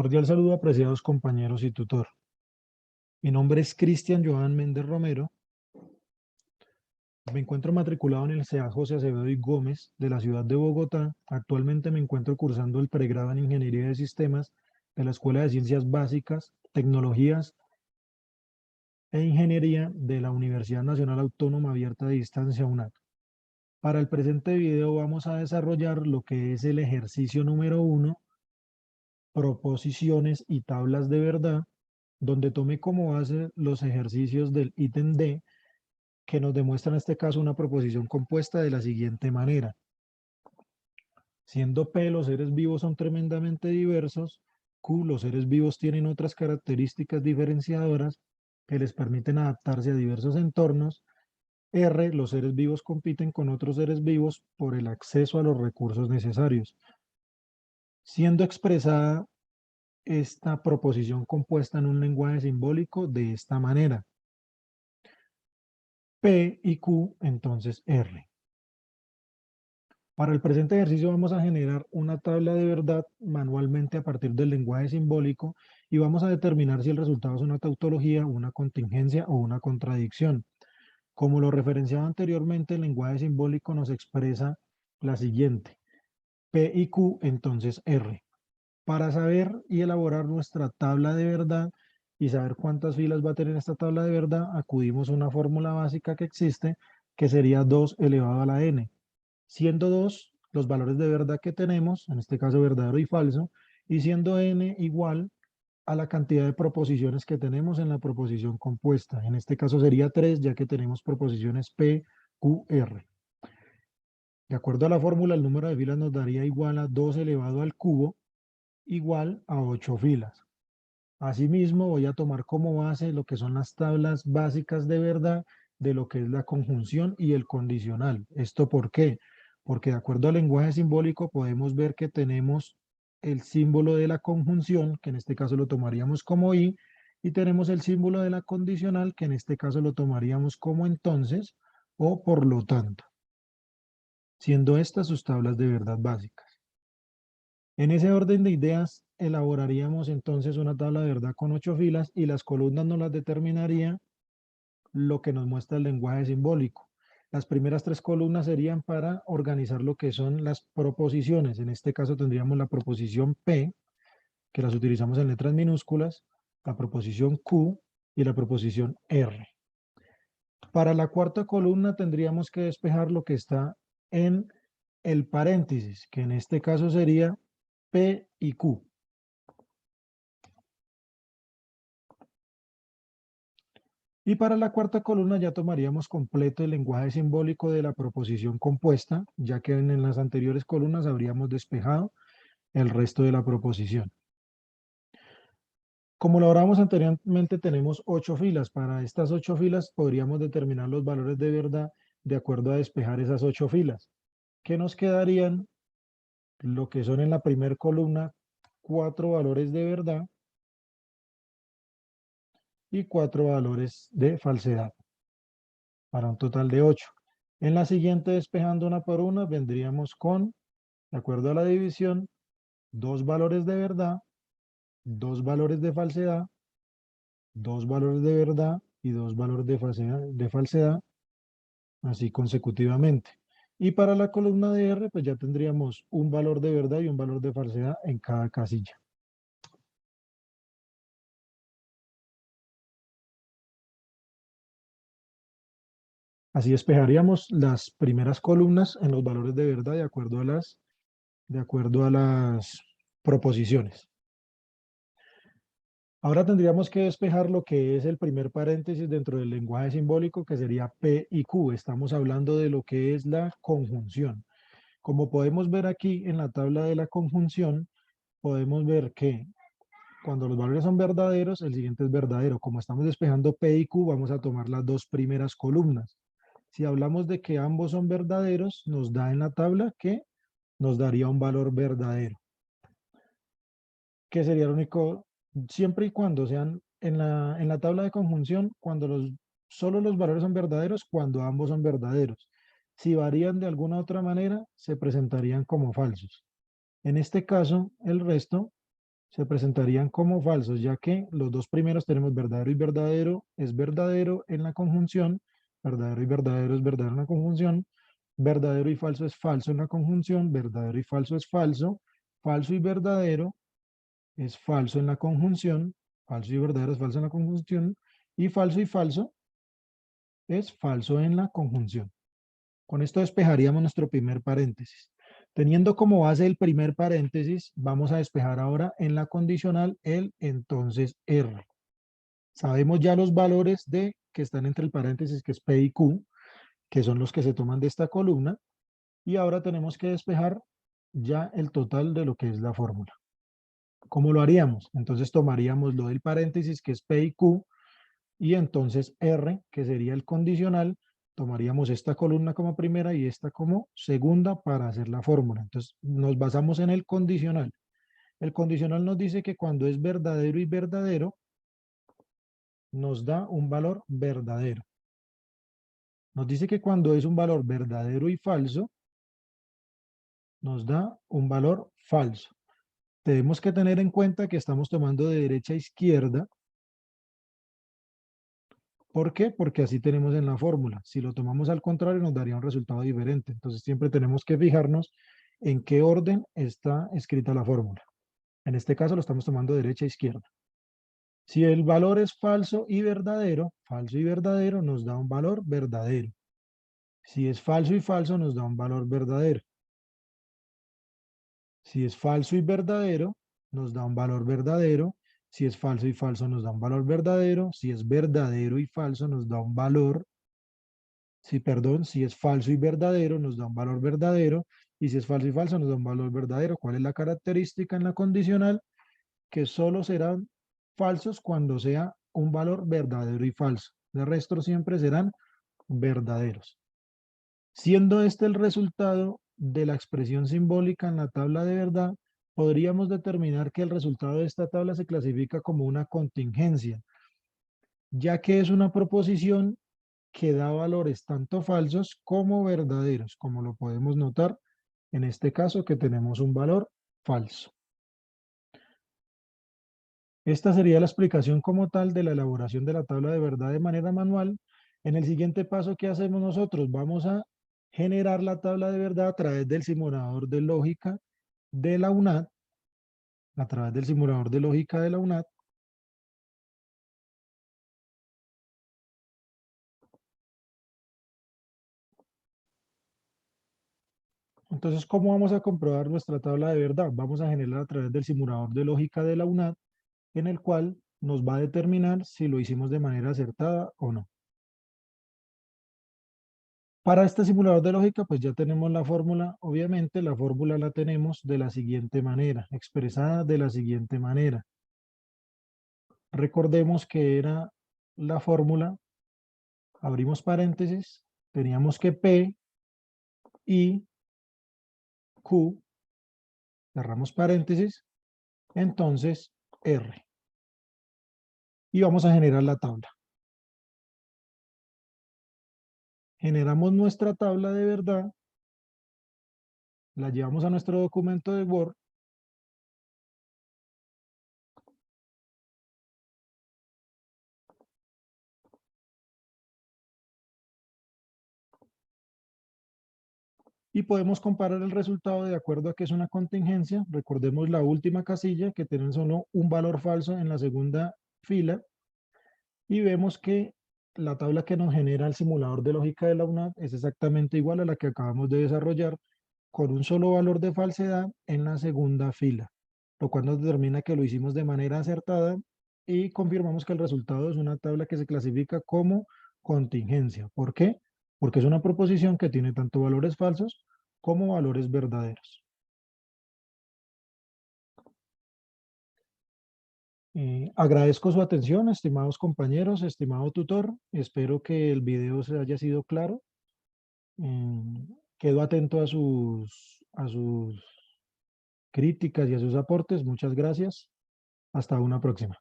Cordial saludo, apreciados compañeros y tutor. Mi nombre es Cristian Joan Méndez Romero. Me encuentro matriculado en el CEA José Acevedo y Gómez de la ciudad de Bogotá. Actualmente me encuentro cursando el pregrado en Ingeniería de Sistemas de la Escuela de Ciencias Básicas, Tecnologías e Ingeniería de la Universidad Nacional Autónoma Abierta de Distancia, UNAD. Para el presente video vamos a desarrollar lo que es el ejercicio número 1, proposiciones y tablas de verdad, donde tomé como base los ejercicios del ítem D, que nos demuestra en este caso una proposición compuesta de la siguiente manera. Siendo P los seres vivos son tremendamente diversos, Q los seres vivos tienen otras características diferenciadoras que les permiten adaptarse a diversos entornos, R los seres vivos compiten con otros seres vivos por el acceso a los recursos necesarios. Siendo expresada esta proposición compuesta en un lenguaje simbólico de esta manera. P y Q, entonces R. Para el presente ejercicio vamos a generar una tabla de verdad manualmente a partir del lenguaje simbólico y vamos a determinar si el resultado es una tautología, una contingencia o una contradicción. Como lo referenciado anteriormente, el lenguaje simbólico nos expresa la siguiente. P y Q, entonces R. Para saber y elaborar nuestra tabla de verdad y saber cuántas filas va a tener esta tabla de verdad, acudimos a una fórmula básica que existe, que sería 2 elevado a la n, siendo 2 los valores de verdad que tenemos, en este caso verdadero y falso, y siendo n igual a la cantidad de proposiciones que tenemos en la proposición compuesta. En este caso sería 3, ya que tenemos proposiciones P, Q, R. De acuerdo a la fórmula, el número de filas nos daría igual a 2 elevado al cubo, igual a 8 filas. Asimismo, voy a tomar como base lo que son las tablas básicas de verdad de lo que es la conjunción y el condicional. ¿Esto por qué? Porque de acuerdo al lenguaje simbólico podemos ver que tenemos el símbolo de la conjunción, que en este caso lo tomaríamos como i, y tenemos el símbolo de la condicional, que en este caso lo tomaríamos como entonces o por lo tanto, siendo estas sus tablas de verdad básicas. En ese orden de ideas, elaboraríamos entonces una tabla de verdad con 8 filas y las columnas nos las determinaría lo que nos muestra el lenguaje simbólico. Las primeras 3 columnas serían para organizar lo que son las proposiciones. En este caso tendríamos la proposición P, que las utilizamos en letras minúsculas, la proposición Q y la proposición R. Para la cuarta columna tendríamos que despejar lo que está en el paréntesis, que en este caso sería P y Q. Y para la cuarta columna ya tomaríamos completo el lenguaje simbólico de la proposición compuesta, ya que en las anteriores columnas habríamos despejado el resto de la proposición. Como lo hablamos anteriormente, tenemos 8 filas. Para estas 8 filas podríamos determinar los valores de verdad de acuerdo a despejar esas 8 filas, que nos quedarían lo que son en la primera columna 4 valores de verdad y 4 valores de falsedad, para un total de 8. En la siguiente, despejando una por una, vendríamos con, de acuerdo a la división, 2 valores de verdad, 2 valores de falsedad, 2 valores de verdad y 2 valores de falsedad, así consecutivamente. Y para la columna de R, pues ya tendríamos un valor de verdad y un valor de falsedad en cada casilla. Así despejaríamos las primeras columnas en los valores de verdad de acuerdo a las proposiciones. Ahora tendríamos que despejar lo que es el primer paréntesis dentro del lenguaje simbólico, que sería P y Q. Estamos hablando de lo que es la conjunción. Como podemos ver aquí en la tabla de la conjunción, podemos ver que cuando los valores son verdaderos, el siguiente es verdadero. Como estamos despejando P y Q, vamos a tomar las dos primeras columnas. Si hablamos de que ambos son verdaderos, nos da en la tabla que nos daría un valor verdadero, que sería el único, siempre y cuando sean en la tabla de conjunción, cuando solo los valores son verdaderos, cuando ambos son verdaderos. Si varían de alguna otra manera, se presentarían como falsos. En este caso, el resto se presentarían como falsos, ya que los dos primeros tenemos verdadero y verdadero es verdadero en la conjunción, verdadero y verdadero es verdadero en la conjunción, verdadero y falso es falso en la conjunción, verdadero y falso es falso, falso y verdadero es falso en la conjunción, falso y verdadero es falso en la conjunción, y falso es falso en la conjunción. Con esto despejaríamos nuestro primer paréntesis. Teniendo como base el primer paréntesis, vamos a despejar ahora en la condicional el entonces R. Sabemos ya los valores de que están entre el paréntesis, que es P y Q, que son los que se toman de esta columna, y ahora tenemos que despejar ya el total de lo que es la fórmula. ¿Cómo lo haríamos? Entonces tomaríamos lo del paréntesis, que es P y Q, y entonces R, que sería el condicional, tomaríamos esta columna como primera y esta como segunda para hacer la fórmula. Entonces nos basamos en el condicional. El condicional nos dice que cuando es verdadero y verdadero, nos da un valor verdadero. Nos dice que cuando es un valor verdadero y falso, nos da un valor falso. Tenemos que tener en cuenta que estamos tomando de derecha a izquierda. ¿Por qué? Porque así tenemos en la fórmula. Si lo tomamos al contrario, nos daría un resultado diferente. Entonces, siempre tenemos que fijarnos en qué orden está escrita la fórmula. En este caso, lo estamos tomando de derecha a izquierda. Si el valor es falso y verdadero, nos da un valor verdadero. Si es falso y falso, nos da un valor verdadero. Si es falso y verdadero, nos da un valor verdadero. Si es falso y falso, nos da un valor verdadero. Si es verdadero y falso, nos da un valor. Si es falso y verdadero, nos da un valor verdadero. Y si es falso y falso, nos da un valor verdadero. ¿Cuál es la característica en la condicional? Que solo serán falsos cuando sea un valor verdadero y falso. De resto siempre serán verdaderos. Siendo este el resultado de la expresión simbólica en la tabla de verdad, podríamos determinar que el resultado de esta tabla se clasifica como una contingencia, ya que es una proposición que da valores tanto falsos como verdaderos, como lo podemos notar en este caso que tenemos un valor falso. Esta sería la explicación como tal de la elaboración de la tabla de verdad de manera manual. En el siguiente paso, ¿qué hacemos nosotros? Vamos a generar la tabla de verdad a través del simulador de lógica de la UNAD, a través del simulador de lógica de la UNAD. Entonces, ¿cómo vamos a comprobar nuestra tabla de verdad? Vamos a generar a través del simulador de lógica de la UNAD, en el cual nos va a determinar si lo hicimos de manera acertada o no. Para este simulador de lógica, pues ya tenemos la fórmula. Obviamente, la fórmula la tenemos de la siguiente manera, expresada de la siguiente manera. Recordemos que era la fórmula, abrimos paréntesis, teníamos que P, I, Q, cerramos paréntesis, entonces R. Y vamos a generar la tabla. Generamos nuestra tabla de verdad, la llevamos a nuestro documento de Word, y podemos comparar el resultado de acuerdo a que es una contingencia. Recordemos la última casilla que tiene solo un valor falso en la segunda fila, y vemos que la tabla que nos genera el simulador de lógica de la UNAD es exactamente igual a la que acabamos de desarrollar, con un solo valor de falsedad en la segunda fila, lo cual nos determina que lo hicimos de manera acertada y confirmamos que el resultado es una tabla que se clasifica como contingencia. ¿Por qué? Porque es una proposición que tiene tanto valores falsos como valores verdaderos. Agradezco su atención, estimados compañeros, estimado tutor. Espero que el video se haya sido claro. Quedo atento a sus críticas y a sus aportes. Muchas gracias. Hasta una próxima.